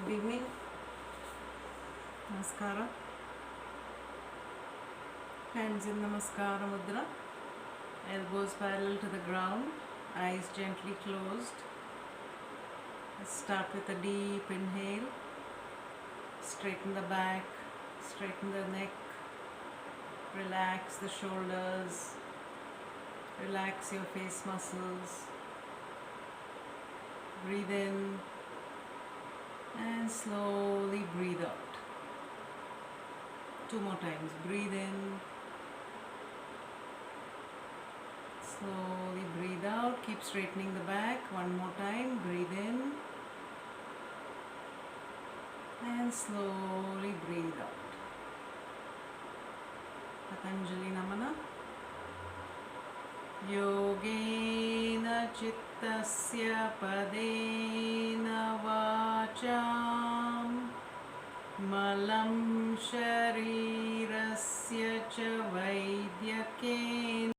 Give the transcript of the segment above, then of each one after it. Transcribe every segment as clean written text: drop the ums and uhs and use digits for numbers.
Good evening. Namaskara. Hands in Namaskara Mudra. Elbows parallel to the ground. Eyes gently closed. Let's start with a deep inhale. Straighten the back. Straighten the neck. Relax the shoulders. Relax your face muscles. Breathe in. And slowly breathe out. 2 more times. Breathe in. Slowly breathe out. Keep straightening the back. 1 more time. Breathe in. And slowly breathe out. Patanjali Namana. Yogena Chittasya Padena Vacham Malam Sharirasya Cha Vaidyakena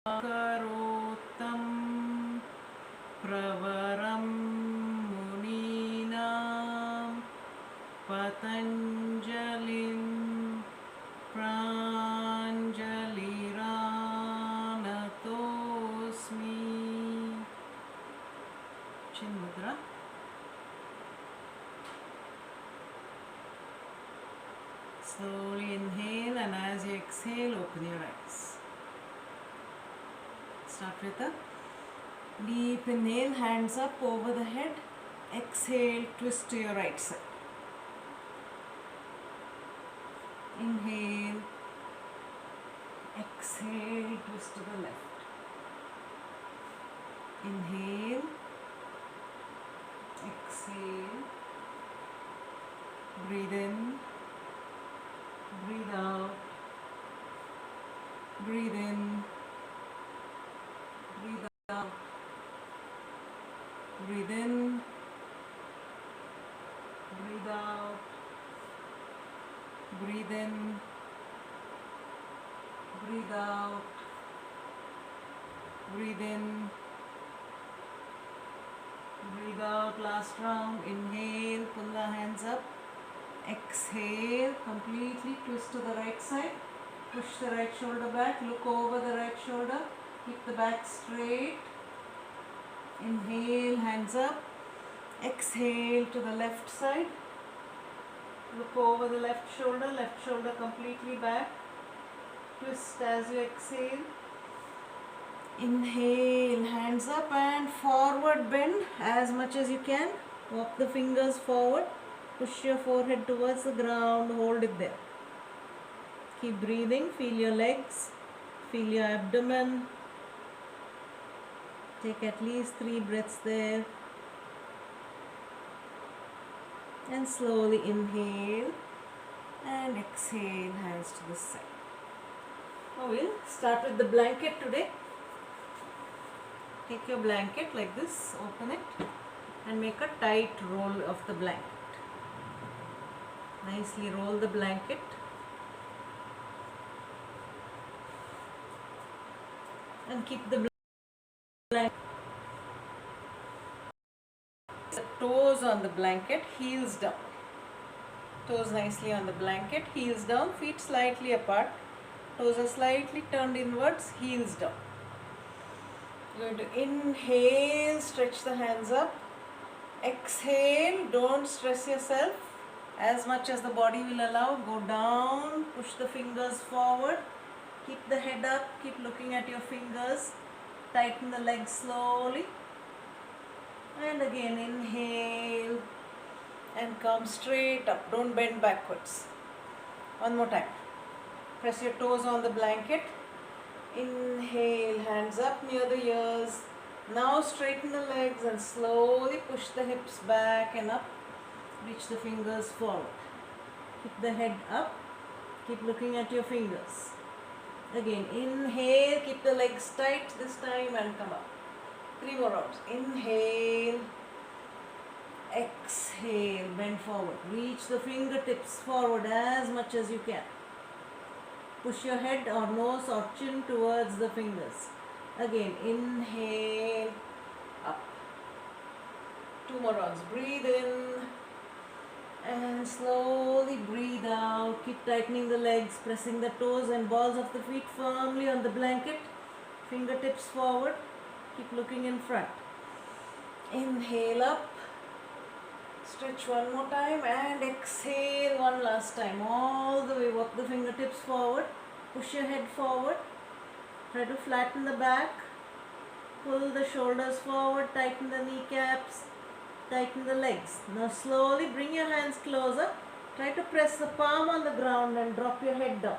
Upakarotam Pravaram Muninam Patanjalim Pranjaliranatosmi. Chin Mudra. Slowly inhale, and as you exhale, open your eyes. Start with a deep inhale, hands up over the head. Exhale, twist to your right side. Inhale, exhale, twist to the left. Inhale, exhale, breathe in, breathe out, breathe in, breathe out, breathe in, breathe out, breathe in, breathe out, breathe in, breathe out. Last round. Inhale, pull the hands up. Exhale, completely twist to the right side. Push the right shoulder back. Look over the right shoulder. Keep the back straight. Inhale, hands up. Exhale to the left side. Look over the left shoulder completely back. Twist as you exhale. Inhale, hands up and forward bend as much as you can. Walk the fingers forward. Push your forehead towards the ground. Hold it there. Keep breathing. Feel your legs. Feel your abdomen. Take at least 3 breaths there. And slowly inhale and exhale, hands to the side. Now we'll start with the blanket today. Take your blanket like this, open it and make a tight roll of the blanket. Nicely roll the blanket. And keep the blanket. The toes on the blanket, heels down. Toes nicely on the blanket, heels down, feet slightly apart. Toes are slightly turned inwards, heels down. You're going to inhale, stretch the hands up. Exhale, don't stress yourself. As much as the body will allow, go down, push the fingers forward. Keep the head up, keep looking at your fingers. Tighten the legs slowly. And again, inhale and come straight up. Don't bend backwards. One more time. Press your toes on the blanket. Inhale, hands up near the ears. Now straighten the legs and slowly push the hips back and up. Reach the fingers forward. Keep the head up. Keep looking at your fingers. Again, inhale, keep the legs tight this time and come up. 3 more rounds. Inhale, exhale, bend forward. Reach the fingertips forward as much as you can. Push your head or nose or chin towards the fingers. Again, inhale, up. 2 more rounds. Breathe in and slowly breathe out. Keep tightening the legs, pressing the toes and balls of the feet firmly on the blanket. Fingertips forward. Keep looking in front. Inhale up. Stretch one more time and exhale one last time. All the way. Walk the fingertips forward. Push your head forward. Try to flatten the back. Pull the shoulders forward. Tighten the kneecaps. Tighten the legs. Now slowly bring your hands closer. Try to press the palm on the ground and drop your head down.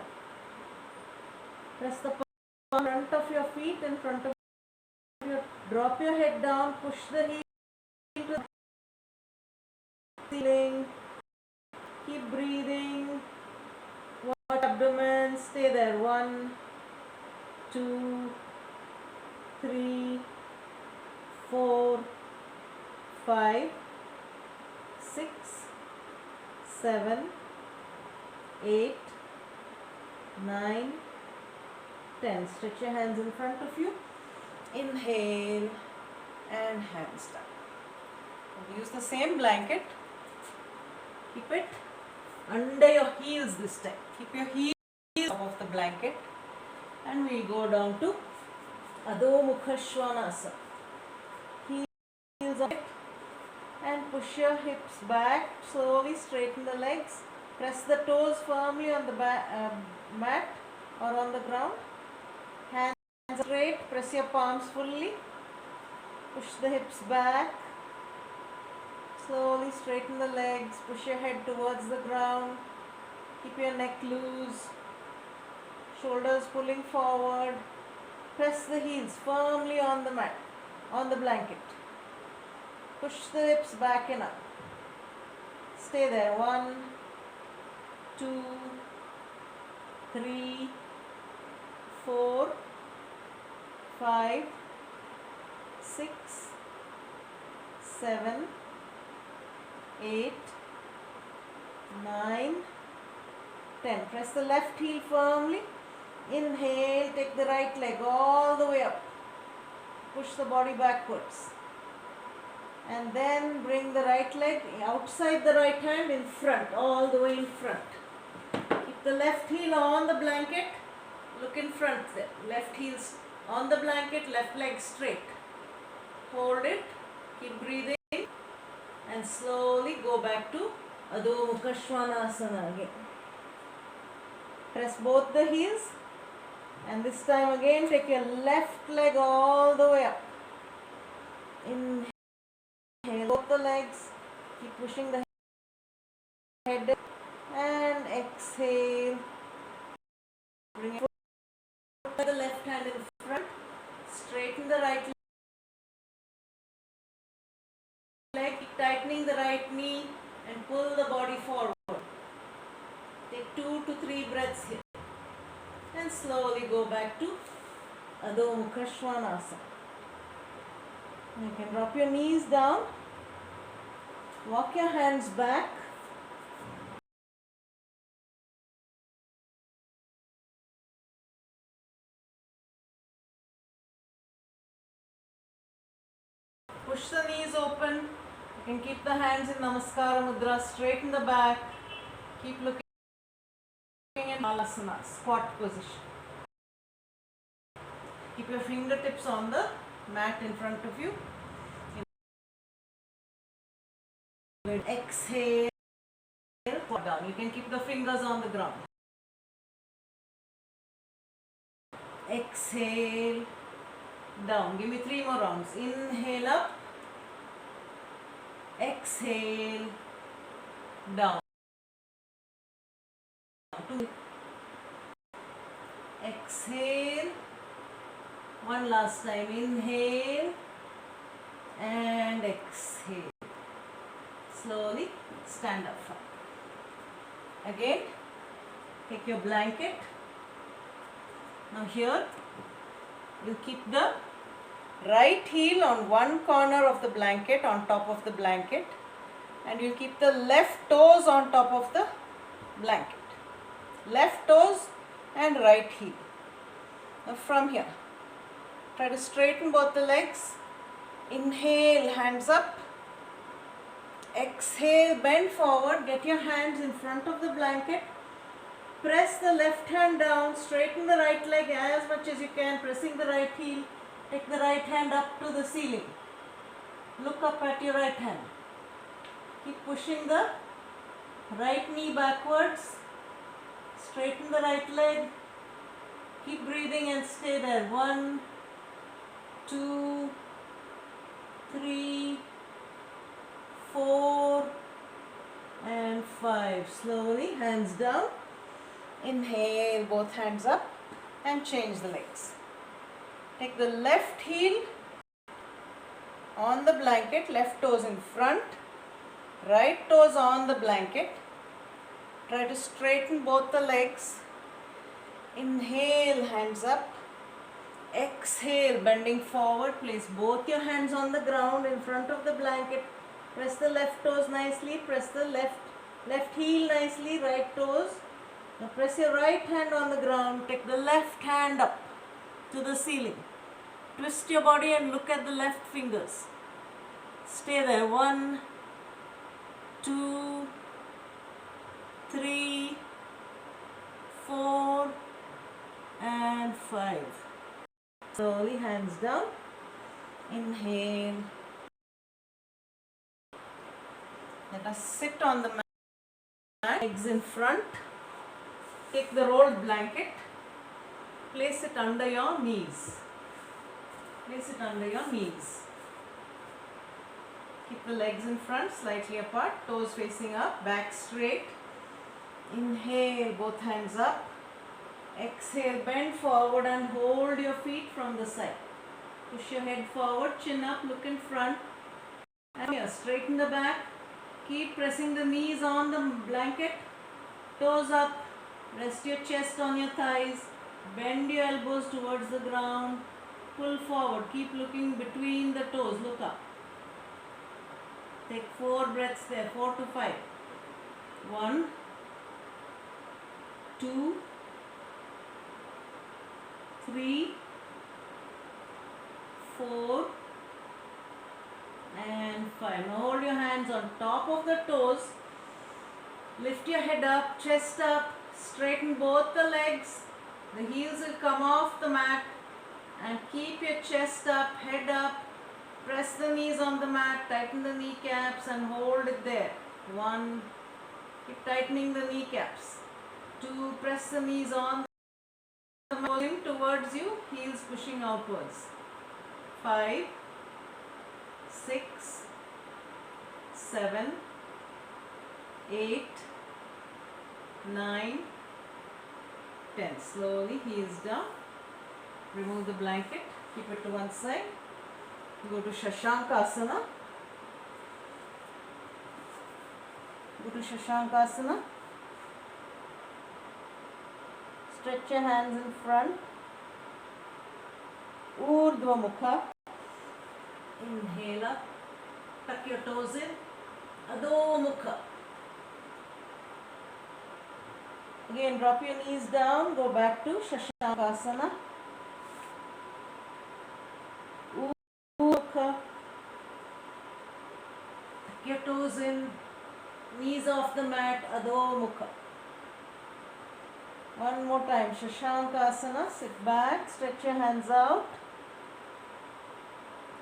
Press the palm in front of your feet, in front of your. Drop your head down. Push the heel to the ceiling. Keep breathing. Watch abdomen. Stay there. 1, 2, 3, 4, 5, 6, 7, 8, 9, 10. Stretch your hands in front of you. Inhale and hands down. We'll use the same blanket. Keep it under your heels this time. Keep your heels top of the blanket. And we'll go down to Adho Mukha Svanasana. Heels up and push your hips back. Slowly straighten the legs. Press the toes firmly on the mat or on the ground. Hands straight. Press your palms fully. Push the hips back. Slowly straighten the legs. Push your head towards the ground. Keep your neck loose. Shoulders pulling forward. Press the heels firmly on the mat, on the blanket. Push the hips back and up. Stay there. 1, 2, 3, 4, 5, 6, 7, 8, 9, 10. Press the left heel firmly. Inhale, take the right leg all the way up. Push the body backwards. And then bring the right leg outside the right hand in front, all the way in front. Keep the left heel on the blanket. Look in front there. Left heel on the blanket, left leg straight. Hold it. Keep breathing. And slowly go back to Adho Mukha Svanasana again. Press both the heels. And this time again take your left leg all the way up. Inhale both the legs. Keep pushing the head and exhale. Bring the left hand in front. Straighten the right leg. Keep tightening the right knee and pull the body forward. Take 2 to 3 breaths here. And slowly go back to Adho Mukha Svanasana. You can drop your knees down. Walk your hands back. Push the knees open. You can keep the hands in Namaskara Mudra. Straighten the back. Keep looking in Malasana, squat position. Keep your fingertips on the mat in front of you. Exhale, down. You can keep the fingers on the ground. Exhale, down. Give me 3 more rounds. Inhale up. Exhale, down. Exhale. One last time. Inhale and exhale. Slowly stand up. Again, take your blanket. Now here, you keep the right heel on one corner of the blanket, on top of the blanket, and you keep the left toes on top of the blanket. Left toes and right heel. Now from here, try to straighten both the legs. Inhale, hands up. Exhale, bend forward, get your hands in front of the blanket. Press the left hand down, straighten the right leg as much as you can, pressing the right heel. Take the right hand up to the ceiling. Look up at your right hand. Keep pushing the right knee backwards. Straighten the right leg. Keep breathing and stay there. 1, 2, 3, 4 and 5. Slowly, hands down. Inhale, both hands up and change the legs. Take the left heel on the blanket, left toes in front, right toes on the blanket. Try to straighten both the legs. Inhale, hands up. Exhale, bending forward. Place both your hands on the ground in front of the blanket. Press the left toes nicely. Press the left heel nicely, right toes. Now press your right hand on the ground. Take the left hand up to the ceiling. Twist your body and look at the left fingers. Stay there. 1, 2, 3, 4 and 5. Slowly, hands down. Inhale. Let us sit on the mat, legs in front. Take the rolled blanket. Place it under your knees. Place it under your knees. Keep the legs in front, slightly apart, toes facing up, back straight. Inhale, both hands up. Exhale, bend forward and hold your feet from the side. Push your head forward, chin up, look in front. And here, straighten the back. Keep pressing the knees on the blanket. Toes up. Rest your chest on your thighs. Bend your elbows towards the ground. Pull forward. Keep looking between the toes. Look up. Take 4 breaths there. 4 to 5. 1, 2, 3, 4 and 5. Now hold your hands on top of the toes. Lift your head up, chest up. Straighten both the legs. The heels will come off the mat. And keep your chest up, head up. Press the knees on the mat. Tighten the kneecaps and hold it there. 1. Keep tightening the kneecaps. 2. Press the knees on the mat. Pulling towards you. Heels pushing outwards. 5, 6, 7, 8, 9, 10. Slowly, heels down. Remove the blanket. Keep it to one side. Go to Shashankasana. Go to Shashankasana. Stretch your hands in front. Urdhva Mukha. Inhale up. Tuck your toes in. Adho Mukha. Again, drop your knees down. Go back to Shashankasana. Mukha. Tuck your toes in. Knees off the mat. Adho Mukha. One more time. Shashankasana. Sit back. Stretch your hands out.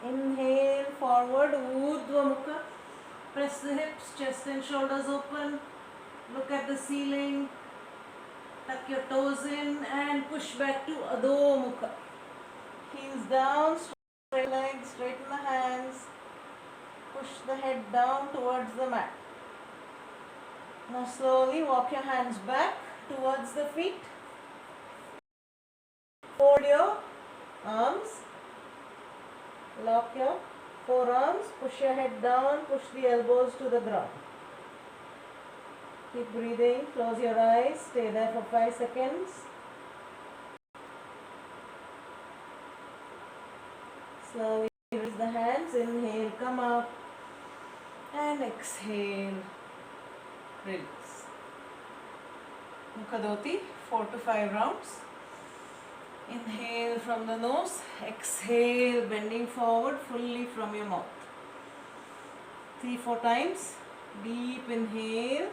Inhale forward. Urdhva Mukha. Press the hips. Chest and shoulders open. Look at the ceiling. Tuck your toes in and push back to Adho Mukha. Heels down, straight legs, straighten the hands. Push the head down towards the mat. Now slowly walk your hands back towards the feet. Hold your arms. Lock your forearms. Push your head down. Push the elbows to the ground. Keep breathing. Close your eyes. Stay there for 5 seconds. Slowly release the hands. Inhale, come up. And exhale. Release. Mukha-dhoti, 4 to 5 rounds. Inhale from the nose. Exhale, bending forward fully from your mouth. 3-4 times. Deep inhale,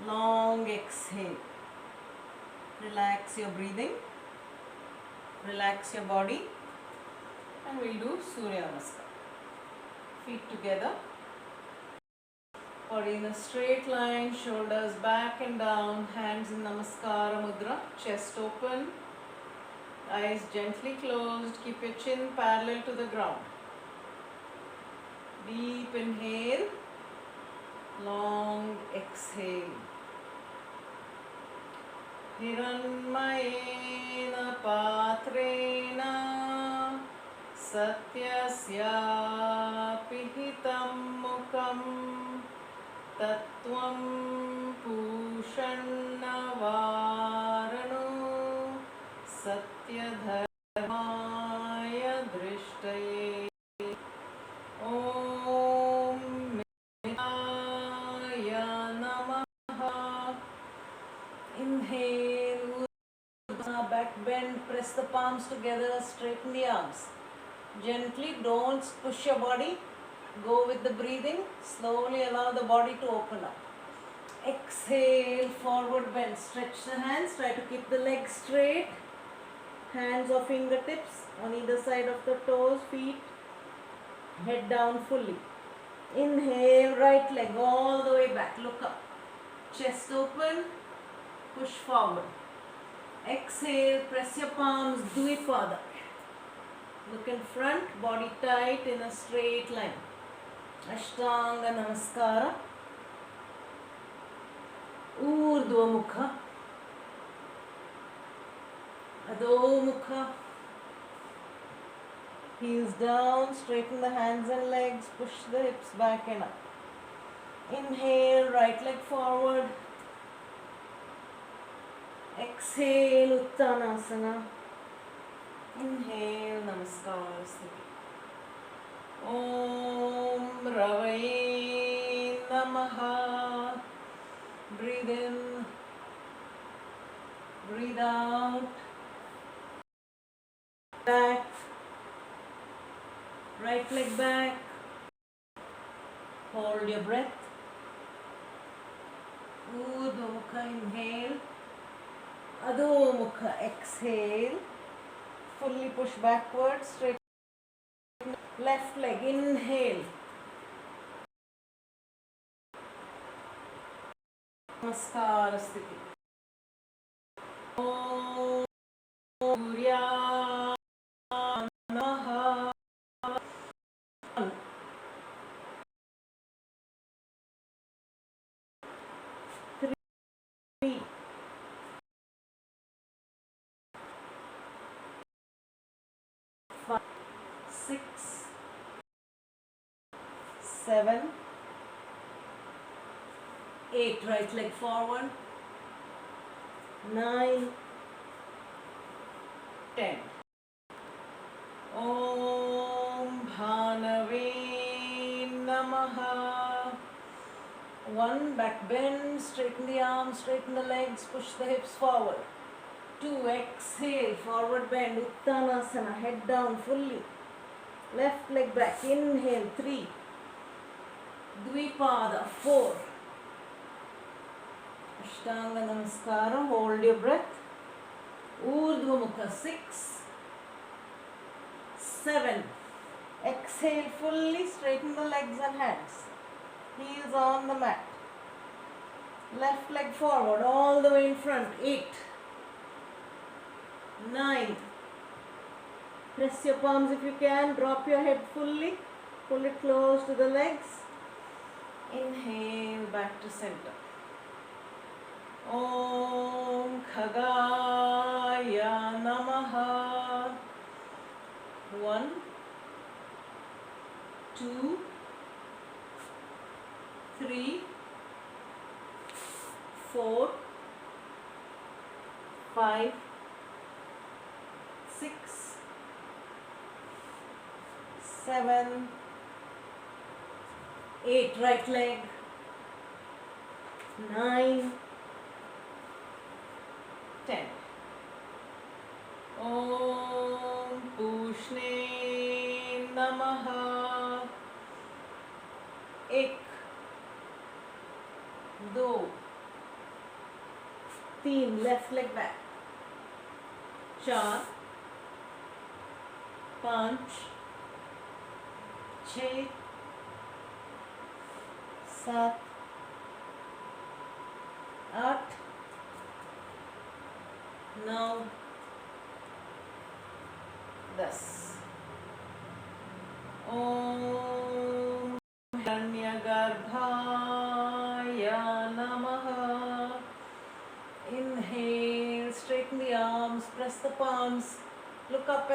long exhale. Relax your breathing, relax your body, and we'll do Surya Namaskar. Feet together, body in a straight line, shoulders back and down, hands in Namaskara Mudra, chest open, eyes gently closed, keep your chin parallel to the ground. Deep inhale, long exhale. Hiranmayena patrena satyasyapi hitam mukam tattvam pushannavarano satyadharmaya drishtaye. Om Maya Namaha. Inhale, back bend, press the palms together, straighten the arms. Gently, don't push your body, go with the breathing, slowly allow the body to open up. Exhale, forward bend, stretch the hands, try to keep the legs straight, hands or fingertips on either side of the toes, feet, head down fully. Inhale, right leg all the way back, look up, chest open, push forward. Exhale, press your palms, Dvipada. Look in front, body tight in a straight line. Ashtanga Namaskara. Urdhva Mukha. Adho Mukha. Heels down, straighten the hands and legs, push the hips back and up. Inhale, right leg forward. Exhale, Uttanasana. Inhale, Namaskar Sthiti. Om Ravaye Namaha. Breathe in, breathe out. Back, right leg back. Hold your breath. Urdhva Mukha, inhale. Adho Mukha, exhale. Fully push backwards, straight. Left leg, inhale. Namaskar Sthiti. Om Surya Namaha. 3, 5, 6, 7, 8. Right leg forward. 9, 10. Om Bhanave Namaha. 1, back bend, straighten the arms, straighten the legs, push the hips forward. 2, exhale, forward bend, Uttanasana, head down fully. Left leg back, inhale. 3, Dvipada. 4, Ashtanga Namaskara, hold your breath. Urdhva Mukha. 6, 7, exhale fully, straighten the legs and hands. Heels on the mat. Left leg forward, all the way in front. 8, 9. Press your palms if you can. Drop your head fully. Pull it close to the legs. Inhale, back to center. Om Khagaya Namaha. 1, 2, 3, 4, 5, 6, 7, 8. Right leg. 9, 10. Om Pushne Namaha. 1, 3 left leg back, 4 5 6 7 8 9 10. Om Hiranyagarbhaya Namaha. Inhale, straighten the arms, press the palms, look up at